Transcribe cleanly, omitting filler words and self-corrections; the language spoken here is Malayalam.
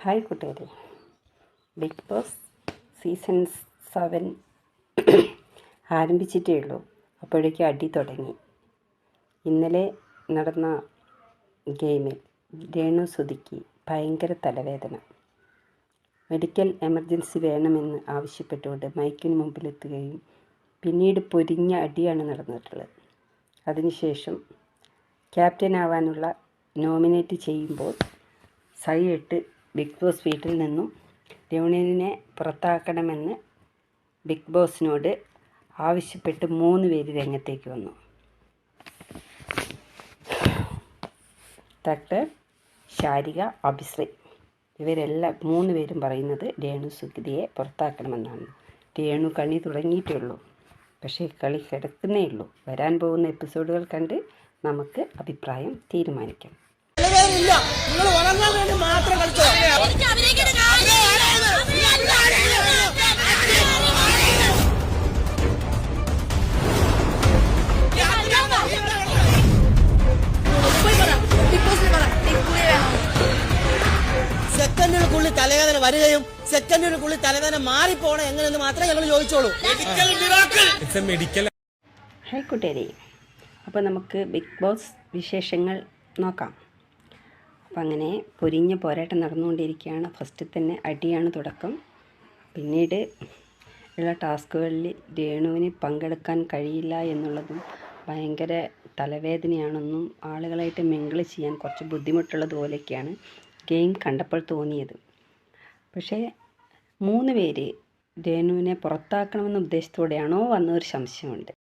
ഹായ് കൂട്ടുകാരെ, ബിഗ് ബോസ് സീസൺ 7 ആരംഭിച്ചിട്ടേ ഉള്ളൂ. അപ്പോഴേക്കും അടി തുടങ്ങി. ഇന്നലെ നടന്ന ഗെയിമിൽ രേണു സുധിക്ക് ഭയങ്കര തലവേദന. മെഡിക്കൽ എമർജൻസി വേണമെന്ന് ആവശ്യപ്പെട്ടുകൊണ്ട് മൈക്കിന് മുമ്പിലെത്തുകയും പിന്നീട് പൊരിഞ്ഞ അടിയാണ് നടന്നിട്ടുള്ളത്. അതിനുശേഷം ക്യാപ്റ്റനാവാനുള്ള നോമിനേറ്റ് ചെയ്യുമ്പോൾ സൈഡിട്ട് ബിഗ് ബോസ് വീട്ടിൽ നിന്നും രേണുവിനെ പുറത്താക്കണമെന്ന് ബിഗ് ബോസിനോട് ആവശ്യപ്പെട്ട് 3 പേര് രംഗത്തേക്ക് വന്നു. ഡോക്ടർ ശാരിക, അഭിശ്രീ ഇവരെല്ലാം 3 പേരും പറയുന്നത് രേണു സുധിയെ പുറത്താക്കണമെന്നാണ്. രേണു കളി തുടങ്ങിയിട്ടേ ഉള്ളൂ, പക്ഷേ കളി കിടക്കുന്നേ ഉള്ളൂ. വരാൻ പോകുന്ന എപ്പിസോഡുകൾ കണ്ട് നമുക്ക് അഭിപ്രായം തീരുമാനിക്കാം. നിങ്ങൾ വളർന്നാൻ വേണ്ടി മാത്രം കളിച്ചോ. സെക്കൻഡുകൾക്കുള്ളിൽ തലവേദന വരികയും സെക്കൻഡുകൾക്കുള്ളിൽ തലവേദന മാറിപ്പോണം എങ്ങനെയെന്ന് മാത്രമേ ഞങ്ങൾ ചോദിച്ചോളൂ. ഹായ് കൂട്ടുകാരെ, അപ്പോൾ നമുക്ക് ബിഗ് ബോസ് വിശേഷങ്ങൾ നോക്കാം. അപ്പം അങ്ങനെ പൊരിഞ്ഞ പോരാട്ടം നടന്നുകൊണ്ടിരിക്കുകയാണ്. ഫസ്റ്റിൽ തന്നെ അടിയാണ് തുടക്കം. പിന്നീട് ഉള്ള ടാസ്കുകളിൽ രേണുവിന് പങ്കെടുക്കാൻ കഴിയില്ല എന്നുള്ളതും ഭയങ്കര തലവേദനയാണെന്നും ആളുകളായിട്ട് മിങ്കിൾ ചെയ്യാൻ കുറച്ച് ബുദ്ധിമുട്ടുള്ളതുപോലെയൊക്കെയാണ് ഗെയിം കണ്ടപ്പോൾ തോന്നിയത്. പക്ഷേ 3 പേര് രേണുവിനെ പുറത്താക്കണമെന്ന ഉദ്ദേശത്തോടെയാണോ വന്നൊരു സംശയമുണ്ട്.